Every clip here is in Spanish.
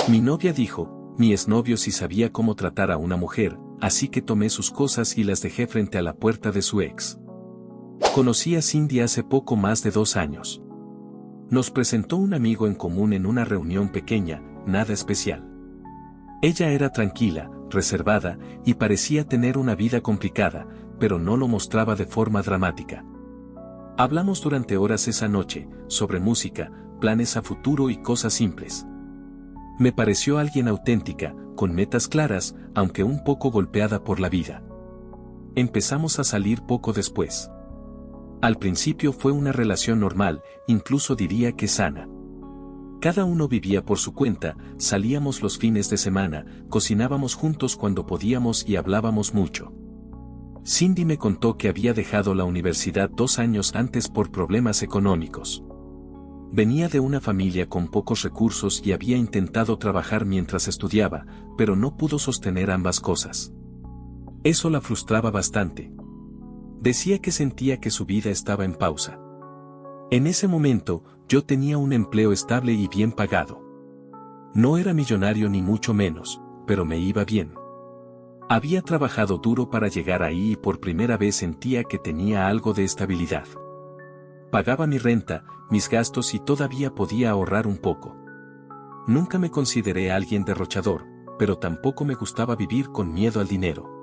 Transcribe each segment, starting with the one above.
Mi novia dijo, mi exnovio sí sabía cómo tratar a una mujer, así que tomé sus cosas y las dejé frente a la puerta de su ex. Conocí a Cindy hace poco más de 2 años. Nos presentó un amigo en común en una reunión pequeña, nada especial. Ella era tranquila, reservada, y parecía tener una vida complicada, pero no lo mostraba de forma dramática. Hablamos durante horas esa noche, sobre música, planes a futuro y cosas simples. Me pareció alguien auténtica, con metas claras, aunque un poco golpeada por la vida. Empezamos a salir poco después. Al principio fue una relación normal, incluso diría que sana. Cada uno vivía por su cuenta, salíamos los fines de semana, cocinábamos juntos cuando podíamos y hablábamos mucho. Cindy me contó que había dejado la universidad 2 años antes por problemas económicos. Venía de una familia con pocos recursos y había intentado trabajar mientras estudiaba, pero no pudo sostener ambas cosas. Eso la frustraba bastante. Decía que sentía que su vida estaba en pausa. En ese momento, yo tenía un empleo estable y bien pagado. No era millonario ni mucho menos, pero me iba bien. Había trabajado duro para llegar ahí y por primera vez sentía que tenía algo de estabilidad. Pagaba mi renta, mis gastos y todavía podía ahorrar un poco. Nunca me consideré alguien derrochador, pero tampoco me gustaba vivir con miedo al dinero.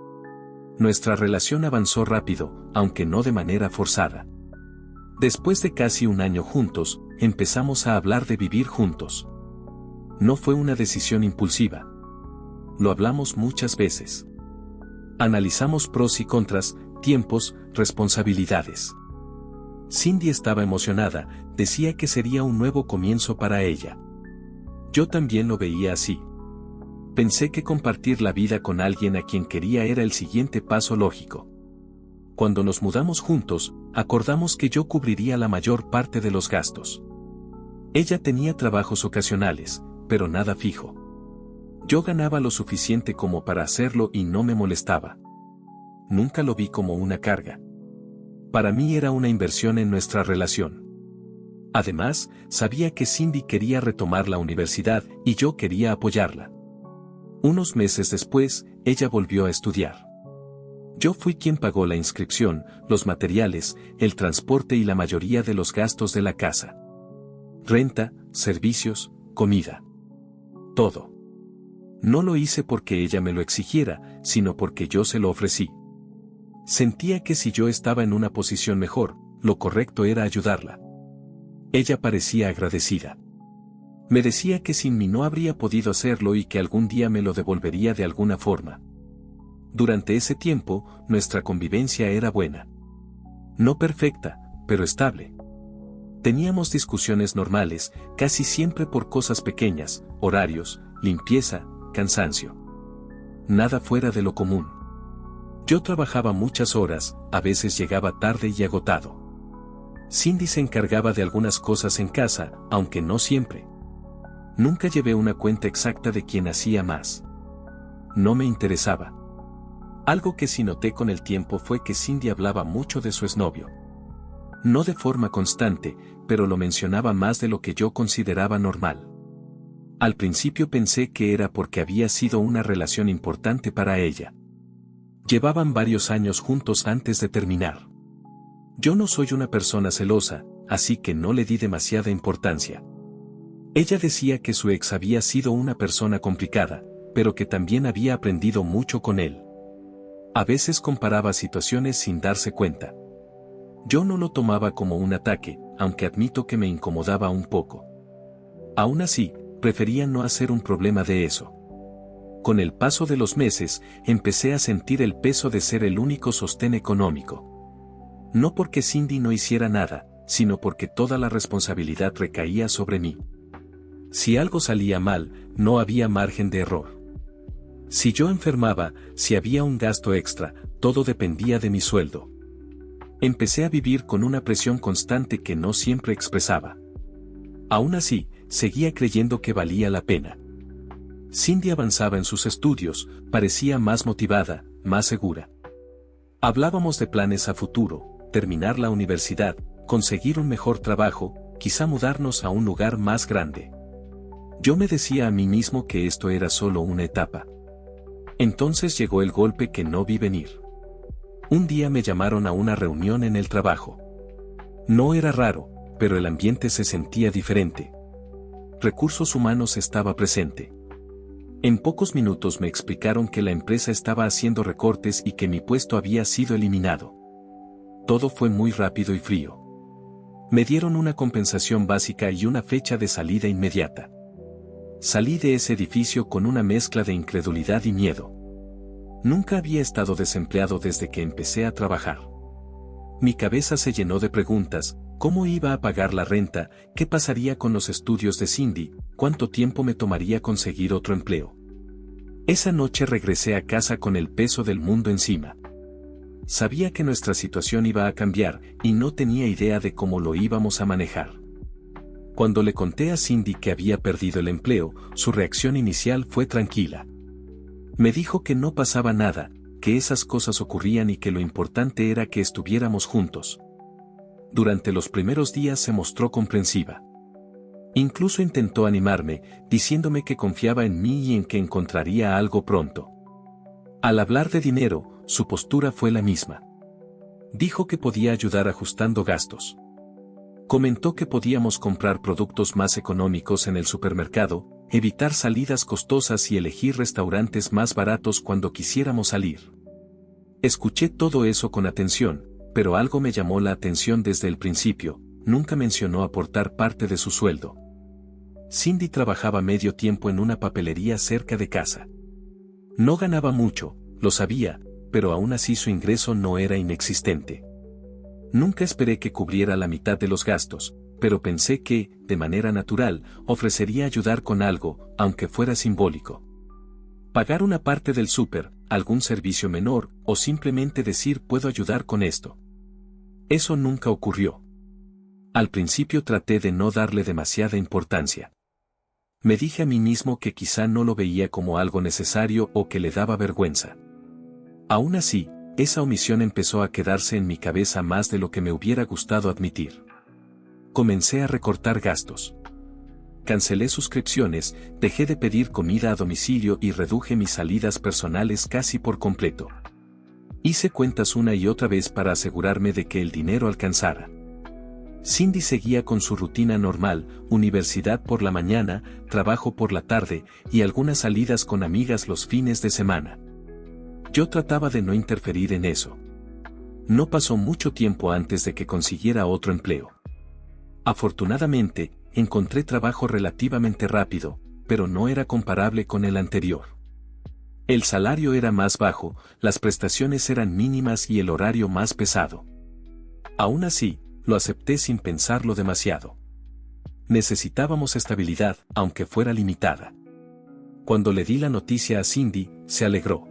Nuestra relación avanzó rápido, aunque no de manera forzada. Después de casi 1 año juntos, empezamos a hablar de vivir juntos. No fue una decisión impulsiva. Lo hablamos muchas veces. Analizamos pros y contras, tiempos, responsabilidades. Cindy estaba emocionada, decía que sería un nuevo comienzo para ella. Yo también lo veía así. Pensé que compartir la vida con alguien a quien quería era el siguiente paso lógico. Cuando nos mudamos juntos, acordamos que yo cubriría la mayor parte de los gastos. Ella tenía trabajos ocasionales, pero nada fijo. Yo ganaba lo suficiente como para hacerlo y no me molestaba. Nunca lo vi como una carga. Para mí era una inversión en nuestra relación. Además, sabía que Cindy quería retomar la universidad y yo quería apoyarla. Unos meses después, ella volvió a estudiar. Yo fui quien pagó la inscripción, los materiales, el transporte y la mayoría de los gastos de la casa. Renta, servicios, comida. Todo. No lo hice porque ella me lo exigiera, sino porque yo se lo ofrecí. Sentía que si yo estaba en una posición mejor, lo correcto era ayudarla. Ella parecía agradecida. Me decía que sin mí no habría podido hacerlo y que algún día me lo devolvería de alguna forma. Durante ese tiempo, nuestra convivencia era buena. No perfecta, pero estable. Teníamos discusiones normales, casi siempre por cosas pequeñas, horarios, limpieza, cansancio. Nada fuera de lo común. Yo trabajaba muchas horas, a veces llegaba tarde y agotado. Cindy se encargaba de algunas cosas en casa, aunque no siempre. Nunca llevé una cuenta exacta de quién hacía más. No me interesaba. Algo que sí noté con el tiempo fue que Cindy hablaba mucho de su exnovio. No de forma constante, pero lo mencionaba más de lo que yo consideraba normal. Al principio pensé que era porque había sido una relación importante para ella. Llevaban varios años juntos antes de terminar. Yo no soy una persona celosa, así que no le di demasiada importancia. Ella decía que su ex había sido una persona complicada, pero que también había aprendido mucho con él. A veces comparaba situaciones sin darse cuenta. Yo no lo tomaba como un ataque, aunque admito que me incomodaba un poco. Aún así, prefería no hacer un problema de eso. Con el paso de los meses, empecé a sentir el peso de ser el único sostén económico. No porque Cindy no hiciera nada, sino porque toda la responsabilidad recaía sobre mí. Si algo salía mal, no había margen de error. Si yo enfermaba, si había un gasto extra, todo dependía de mi sueldo. Empecé a vivir con una presión constante que no siempre expresaba. Aún así, seguía creyendo que valía la pena. Cindy avanzaba en sus estudios, parecía más motivada, más segura. Hablábamos de planes a futuro, terminar la universidad, conseguir un mejor trabajo, quizá mudarnos a un lugar más grande. Yo me decía a mí mismo que esto era solo una etapa. Entonces llegó el golpe que no vi venir. Un día me llamaron a una reunión en el trabajo. No era raro, pero el ambiente se sentía diferente. Recursos humanos estaba presente. En pocos minutos me explicaron que la empresa estaba haciendo recortes y que mi puesto había sido eliminado. Todo fue muy rápido y frío. Me dieron una compensación básica y una fecha de salida inmediata. Salí de ese edificio con una mezcla de incredulidad y miedo. Nunca había estado desempleado desde que empecé a trabajar. Mi cabeza se llenó de preguntas: ¿cómo iba a pagar la renta? ¿Qué pasaría con los estudios de Cindy? ¿Cuánto tiempo me tomaría conseguir otro empleo? Esa noche regresé a casa con el peso del mundo encima. Sabía que nuestra situación iba a cambiar y no tenía idea de cómo lo íbamos a manejar. Cuando le conté a Cindy que había perdido el empleo, su reacción inicial fue tranquila. Me dijo que no pasaba nada, que esas cosas ocurrían y que lo importante era que estuviéramos juntos. Durante los primeros días se mostró comprensiva. Incluso intentó animarme, diciéndome que confiaba en mí y en que encontraría algo pronto. Al hablar de dinero, su postura fue la misma. Dijo que podía ayudar ajustando gastos. Comentó que podíamos comprar productos más económicos en el supermercado, evitar salidas costosas y elegir restaurantes más baratos cuando quisiéramos salir. Escuché todo eso con atención, pero algo me llamó la atención desde el principio: nunca mencionó aportar parte de su sueldo. Cindy trabajaba medio tiempo en una papelería cerca de casa. No ganaba mucho, lo sabía, pero aún así su ingreso no era inexistente. Nunca esperé que cubriera la mitad de los gastos, pero pensé que, de manera natural, ofrecería ayudar con algo, aunque fuera simbólico. Pagar una parte del súper, algún servicio menor, o simplemente decir puedo ayudar con esto. Eso nunca ocurrió. Al principio traté de no darle demasiada importancia. Me dije a mí mismo que quizá no lo veía como algo necesario o que le daba vergüenza. Aún así, esa omisión empezó a quedarse en mi cabeza más de lo que me hubiera gustado admitir. Comencé a recortar gastos. Cancelé suscripciones, dejé de pedir comida a domicilio y reduje mis salidas personales casi por completo. Hice cuentas una y otra vez para asegurarme de que el dinero alcanzara. Cindy seguía con su rutina normal: universidad por la mañana, trabajo por la tarde y algunas salidas con amigas los fines de semana. Yo trataba de no interferir en eso. No pasó mucho tiempo antes de que consiguiera otro empleo. Afortunadamente, encontré trabajo relativamente rápido, pero no era comparable con el anterior. El salario era más bajo, las prestaciones eran mínimas y el horario más pesado. Aún así, lo acepté sin pensarlo demasiado. Necesitábamos estabilidad, aunque fuera limitada. Cuando le di la noticia a Cindy, se alegró.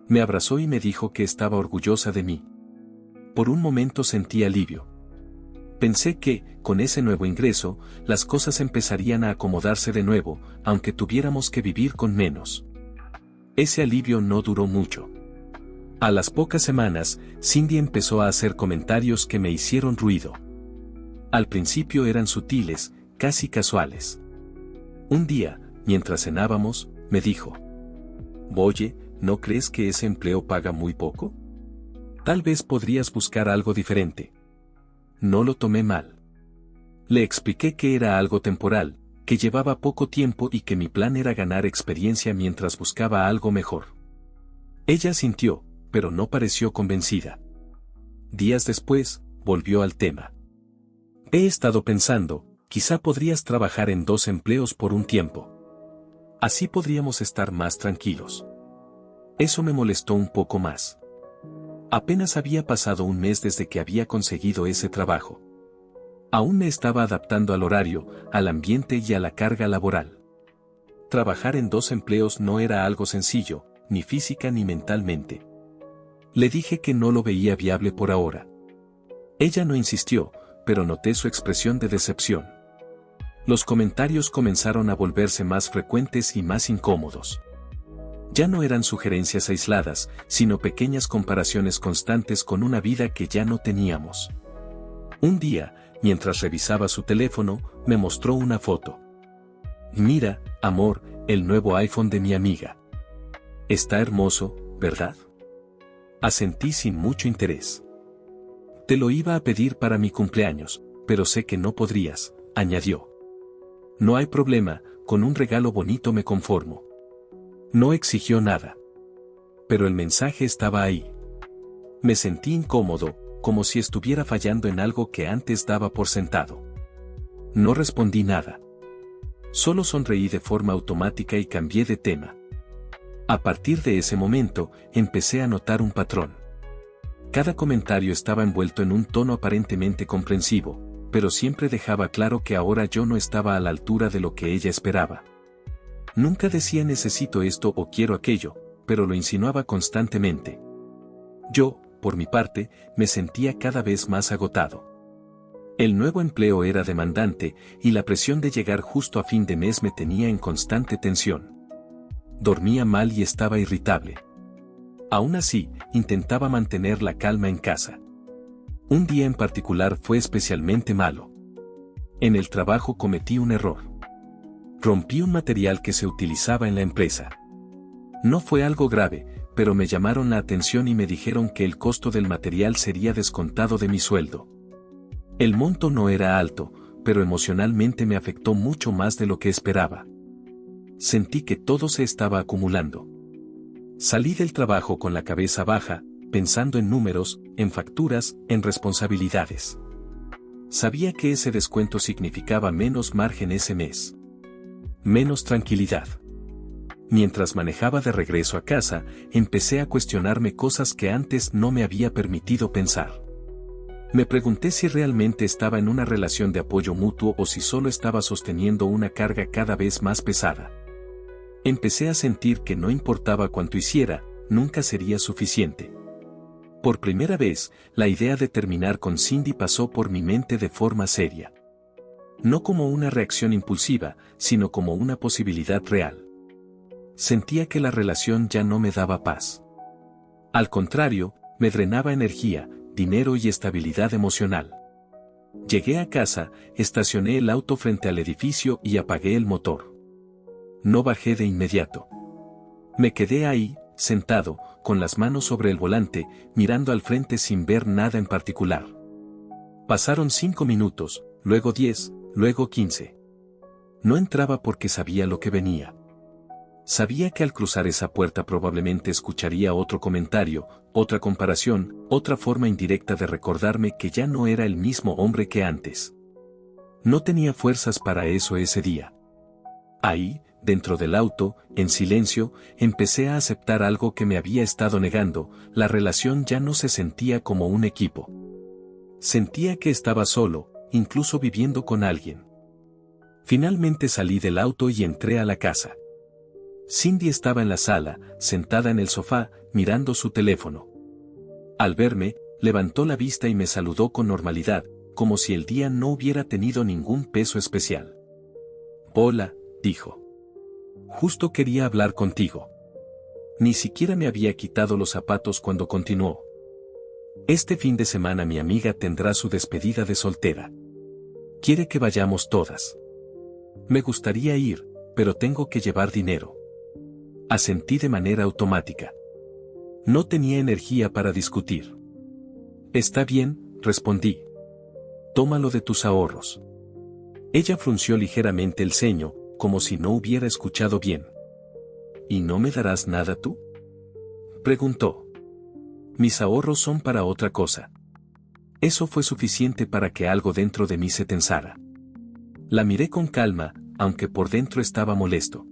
Me abrazó y me dijo que estaba orgullosa de mí. Por un momento sentí alivio. Pensé que, con ese nuevo ingreso, las cosas empezarían a acomodarse de nuevo, aunque tuviéramos que vivir con menos. Ese alivio no duró mucho. A las pocas semanas, Cindy empezó a hacer comentarios que me hicieron ruido. Al principio eran sutiles, casi casuales. Un día, mientras cenábamos, me dijo: «Oye, ¿no crees que ese empleo paga muy poco? Tal vez podrías buscar algo diferente». No lo tomé mal. Le expliqué que era algo temporal, que llevaba poco tiempo y que mi plan era ganar experiencia mientras buscaba algo mejor. Ella asintió, pero no pareció convencida. Días después, volvió al tema. «He estado pensando, quizá podrías trabajar en 2 empleos por un tiempo. Así podríamos estar más tranquilos». Eso me molestó un poco más. Apenas había pasado un mes desde que había conseguido ese trabajo. Aún me estaba adaptando al horario, al ambiente y a la carga laboral. Trabajar en 2 empleos no era algo sencillo, ni física ni mentalmente. Le dije que no lo veía viable por ahora. Ella no insistió, pero noté su expresión de decepción. Los comentarios comenzaron a volverse más frecuentes y más incómodos. Ya no eran sugerencias aisladas, sino pequeñas comparaciones constantes con una vida que ya no teníamos. Un día, mientras revisaba su teléfono, me mostró una foto. Mira, amor, el nuevo iPhone de mi amiga. Está hermoso, ¿verdad? Asentí sin mucho interés. Te lo iba a pedir para mi cumpleaños, pero sé que no podrías, añadió. No hay problema, con un regalo bonito me conformo. No exigió nada. Pero el mensaje estaba ahí. Me sentí incómodo, como si estuviera fallando en algo que antes daba por sentado. No respondí nada. Solo sonreí de forma automática y cambié de tema. A partir de ese momento, empecé a notar un patrón. Cada comentario estaba envuelto en un tono aparentemente comprensivo, pero siempre dejaba claro que ahora yo no estaba a la altura de lo que ella esperaba. Nunca decía necesito esto o quiero aquello, pero lo insinuaba constantemente. Yo, por mi parte, me sentía cada vez más agotado. El nuevo empleo era demandante, y la presión de llegar justo a fin de mes me tenía en constante tensión. Dormía mal y estaba irritable. Aún así, intentaba mantener la calma en casa. Un día en particular fue especialmente malo. En el trabajo cometí un error. Rompí un material que se utilizaba en la empresa. No fue algo grave, pero me llamaron la atención y me dijeron que el costo del material sería descontado de mi sueldo. El monto no era alto, pero emocionalmente me afectó mucho más de lo que esperaba. Sentí que todo se estaba acumulando. Salí del trabajo con la cabeza baja, pensando en números, en facturas, en responsabilidades. Sabía que ese descuento significaba menos margen ese mes. Menos tranquilidad. Mientras manejaba de regreso a casa, empecé a cuestionarme cosas que antes no me había permitido pensar. Me pregunté si realmente estaba en una relación de apoyo mutuo o si solo estaba sosteniendo una carga cada vez más pesada. Empecé a sentir que no importaba cuánto hiciera, nunca sería suficiente. Por primera vez, la idea de terminar con Cindy pasó por mi mente de forma seria. No como una reacción impulsiva, sino como una posibilidad real. Sentía que la relación ya no me daba paz. Al contrario, me drenaba energía, dinero y estabilidad emocional. Llegué a casa, estacioné el auto frente al edificio y apagué el motor. No bajé de inmediato. Me quedé ahí, sentado, con las manos sobre el volante, mirando al frente sin ver nada en particular. Pasaron 5 minutos, luego 10, luego 15. No entraba porque sabía lo que venía. Sabía que al cruzar esa puerta probablemente escucharía otro comentario, otra comparación, otra forma indirecta de recordarme que ya no era el mismo hombre que antes. No tenía fuerzas para eso ese día. Ahí, dentro del auto, en silencio, empecé a aceptar algo que me había estado negando, la relación ya no se sentía como un equipo. Sentía que estaba solo, incluso viviendo con alguien. Finalmente salí del auto y entré a la casa. Cindy estaba en la sala, sentada en el sofá, mirando su teléfono. Al verme, levantó la vista y me saludó con normalidad, como si el día no hubiera tenido ningún peso especial. Hola, dijo. Justo quería hablar contigo. Ni siquiera me había quitado los zapatos cuando continuó. Este fin de semana mi amiga tendrá su despedida de soltera. Quiere que vayamos todas. Me gustaría ir, pero tengo que llevar dinero. Asentí de manera automática. No tenía energía para discutir. Está bien, respondí. Tómalo de tus ahorros. Ella frunció ligeramente el ceño, como si no hubiera escuchado bien. ¿Y no me darás nada tú?, preguntó. Mis ahorros son para otra cosa. Eso fue suficiente para que algo dentro de mí se tensara. La miré con calma, aunque por dentro estaba molesto.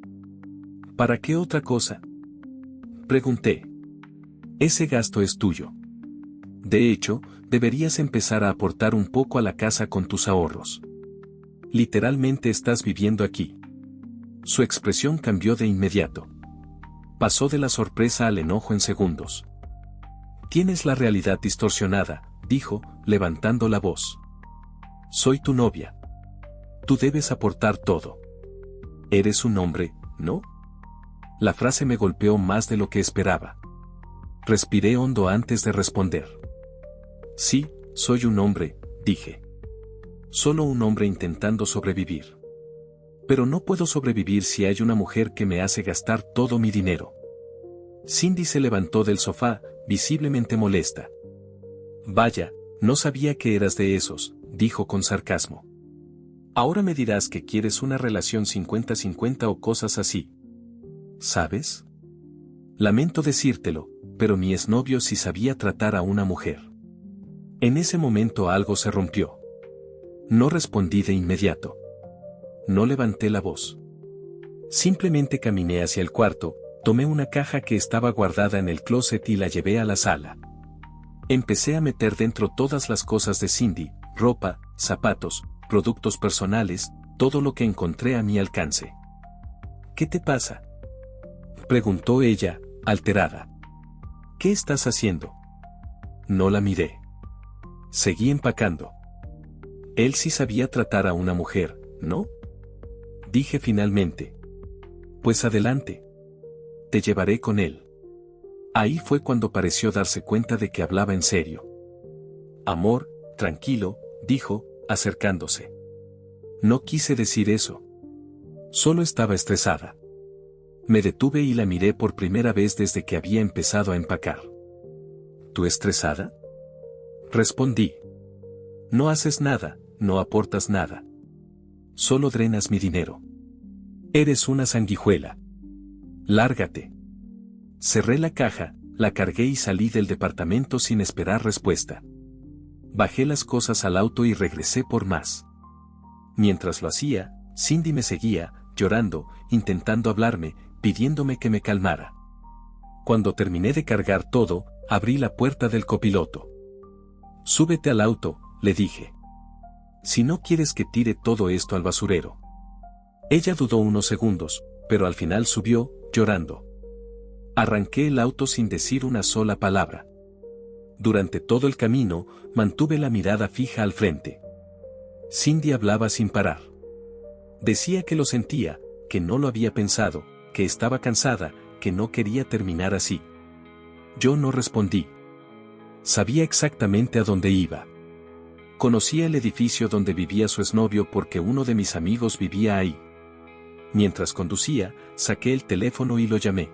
¿Para qué otra cosa?, pregunté. Ese gasto es tuyo. De hecho, deberías empezar a aportar un poco a la casa con tus ahorros. Literalmente estás viviendo aquí. Su expresión cambió de inmediato. Pasó de la sorpresa al enojo en segundos. Tienes la realidad distorsionada, dijo, levantando la voz. Soy tu novia. Tú debes aportar todo. Eres un hombre, ¿no? La frase me golpeó más de lo que esperaba. Respiré hondo antes de responder. Sí, soy un hombre, dije. Solo un hombre intentando sobrevivir. Pero no puedo sobrevivir si hay una mujer que me hace gastar todo mi dinero. Cindy se levantó del sofá, visiblemente molesta. Vaya, no sabía que eras de esos, dijo con sarcasmo. Ahora me dirás que quieres una relación 50-50 o cosas así. ¿Sabes? Lamento decírtelo, pero mi exnovio sí sabía tratar a una mujer. En ese momento algo se rompió. No respondí de inmediato. No levanté la voz. Simplemente caminé hacia el cuarto, tomé una caja que estaba guardada en el closet y la llevé a la sala. Empecé a meter dentro todas las cosas de Cindy, ropa, zapatos, productos personales, todo lo que encontré a mi alcance. ¿Qué te pasa?, preguntó ella, alterada. ¿Qué estás haciendo? No la miré. Seguí empacando. Él sí sabía tratar a una mujer, ¿no?, dije finalmente. Pues adelante. Te llevaré con él. Ahí fue cuando pareció darse cuenta de que hablaba en serio. Amor, tranquilo, dijo, acercándose. No quise decir eso. Solo estaba estresada. Me detuve y la miré por primera vez desde que había empezado a empacar. ¿Tú estresada?, respondí. No haces nada, no aportas nada. Solo drenas mi dinero. Eres una sanguijuela. Lárgate. Cerré la caja, la cargué y salí del departamento sin esperar respuesta. Bajé las cosas al auto y regresé por más. Mientras lo hacía, Cindy me seguía, llorando, intentando hablarme, pidiéndome que me calmara. Cuando terminé de cargar todo, abrí la puerta del copiloto. Súbete al auto, le dije. Si no quieres que tire todo esto al basurero. Ella dudó unos segundos, pero al final subió, llorando. Arranqué el auto sin decir una sola palabra. Durante todo el camino, mantuve la mirada fija al frente. Cindy hablaba sin parar. Decía que lo sentía, que no lo había pensado, que estaba cansada, que no quería terminar así. Yo no respondí. Sabía exactamente a dónde iba. Conocía el edificio donde vivía su exnovio porque uno de mis amigos vivía ahí. Mientras conducía, saqué el teléfono y lo llamé.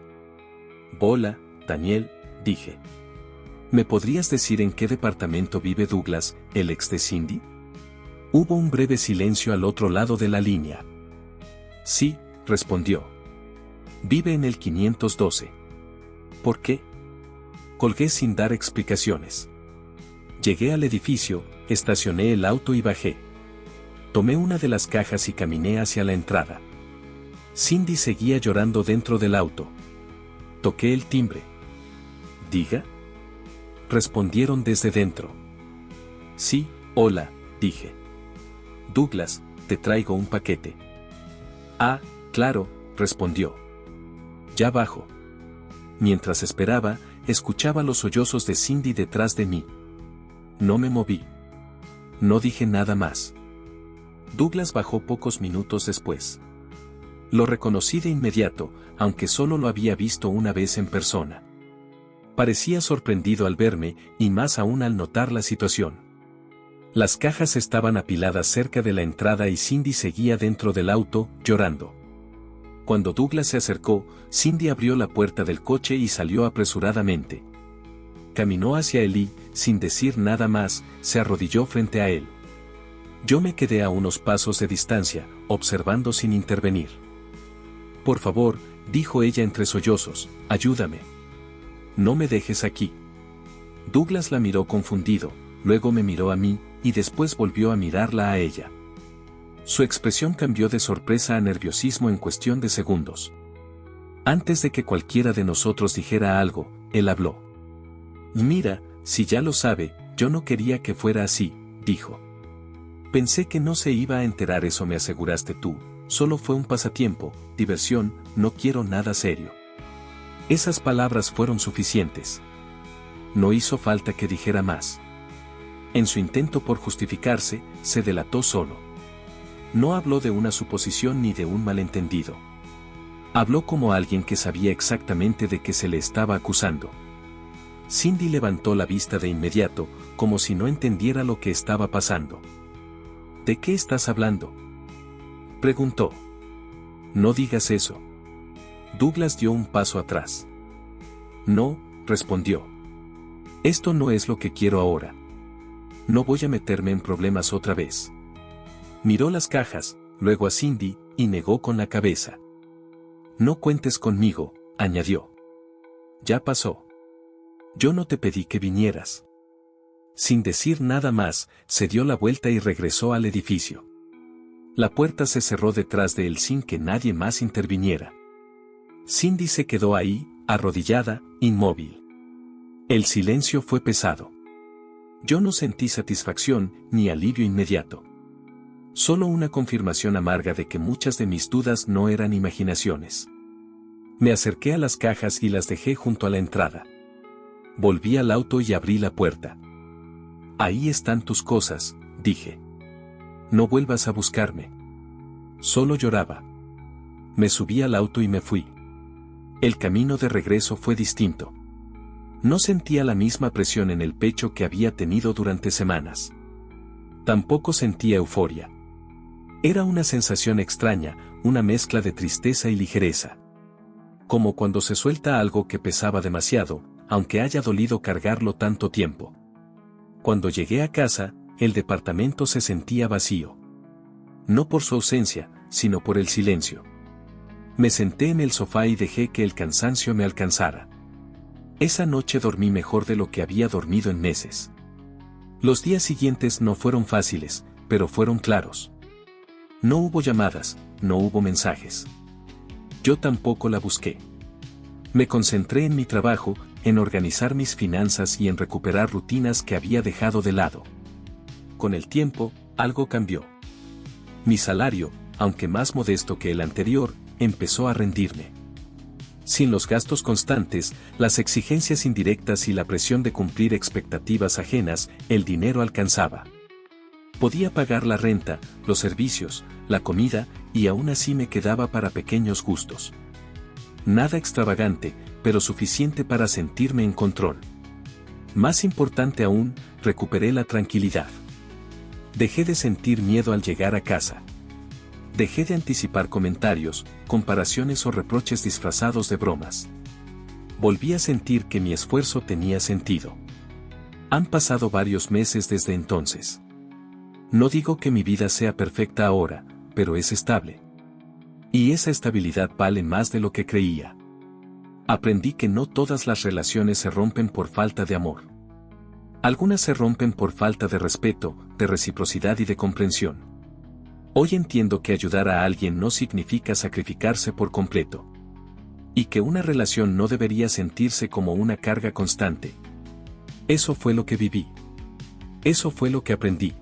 Hola, Daniel, dije. ¿Me podrías decir en qué departamento vive Douglas, el ex de Cindy? Hubo un breve silencio al otro lado de la línea. Sí, respondió. Vive en el 512. ¿Por qué? Colgué sin dar explicaciones. Llegué al edificio, estacioné el auto y bajé. Tomé una de las cajas y caminé hacia la entrada. Cindy seguía llorando dentro del auto. Toqué el timbre. ¿Diga? Respondieron desde dentro. Sí, hola, dije. Douglas, te traigo un paquete. Ah, claro, respondió. Ya bajo. Mientras esperaba, escuchaba los sollozos de Cindy detrás de mí. No me moví. No dije nada más. Douglas bajó pocos minutos después. Lo reconocí de inmediato, aunque solo lo había visto una vez en persona. Parecía sorprendido al verme, y más aún al notar la situación. Las cajas estaban apiladas cerca de la entrada y Cindy seguía dentro del auto, llorando. Cuando Douglas se acercó, Cindy abrió la puerta del coche y salió apresuradamente. Caminó hacia él y, sin decir nada más, se arrodilló frente a él. Yo me quedé a unos pasos de distancia, observando sin intervenir. Por favor, dijo ella entre sollozos, ayúdame. No me dejes aquí. Douglas la miró confundido, luego me miró a mí, y después volvió a mirarla a ella. Su expresión cambió de sorpresa a nerviosismo en cuestión de segundos. Antes de que cualquiera de nosotros dijera algo, él habló. Mira, si ya lo sabe, yo no quería que fuera así, dijo. Pensé que no se iba a enterar, eso me aseguraste tú, solo fue un pasatiempo, diversión, no quiero nada serio. Esas palabras fueron suficientes. No hizo falta que dijera más. En su intento por justificarse, se delató solo. No habló de una suposición ni de un malentendido. Habló como alguien que sabía exactamente de qué se le estaba acusando. Cindy levantó la vista de inmediato, como si no entendiera lo que estaba pasando. ¿De qué estás hablando?, preguntó. No digas eso. Douglas dio un paso atrás. No, respondió. Esto no es lo que quiero ahora. No voy a meterme en problemas otra vez. Miró las cajas, luego a Cindy, y negó con la cabeza. No cuentes conmigo, añadió. Ya pasó. Yo no te pedí que vinieras. Sin decir nada más, se dio la vuelta y regresó al edificio. La puerta se cerró detrás de él sin que nadie más interviniera. Cindy se quedó ahí, arrodillada, inmóvil. El silencio fue pesado. Yo no sentí satisfacción ni alivio inmediato. Solo una confirmación amarga de que muchas de mis dudas no eran imaginaciones. Me acerqué a las cajas y las dejé junto a la entrada. Volví al auto y abrí la puerta. Ahí están tus cosas, dije. No vuelvas a buscarme. Solo lloraba. Me subí al auto y me fui. El camino de regreso fue distinto. No sentía la misma presión en el pecho que había tenido durante semanas. Tampoco sentía euforia. Era una sensación extraña, una mezcla de tristeza y ligereza. Como cuando se suelta algo que pesaba demasiado, aunque haya dolido cargarlo tanto tiempo. Cuando llegué a casa, el departamento se sentía vacío. No por su ausencia, sino por el silencio. Me senté en el sofá y dejé que el cansancio me alcanzara. Esa noche dormí mejor de lo que había dormido en meses. Los días siguientes no fueron fáciles, pero fueron claros. No hubo llamadas, no hubo mensajes. Yo tampoco la busqué. Me concentré en mi trabajo, en organizar mis finanzas y en recuperar rutinas que había dejado de lado. Con el tiempo, algo cambió. Mi salario, aunque más modesto que el anterior, empezó a rendirme. Sin los gastos constantes, las exigencias indirectas y la presión de cumplir expectativas ajenas, el dinero alcanzaba. Podía pagar la renta, los servicios, la comida, y aún así me quedaba para pequeños gustos. Nada extravagante, pero suficiente para sentirme en control. Más importante aún, recuperé la tranquilidad. Dejé de sentir miedo al llegar a casa. Dejé de anticipar comentarios, comparaciones o reproches disfrazados de bromas. Volví a sentir que mi esfuerzo tenía sentido. Han pasado varios meses desde entonces. No digo que mi vida sea perfecta ahora, pero es estable. Y esa estabilidad vale más de lo que creía. Aprendí que no todas las relaciones se rompen por falta de amor. Algunas se rompen por falta de respeto, de reciprocidad y de comprensión. Hoy entiendo que ayudar a alguien no significa sacrificarse por completo. Y que una relación no debería sentirse como una carga constante. Eso fue lo que viví. Eso fue lo que aprendí.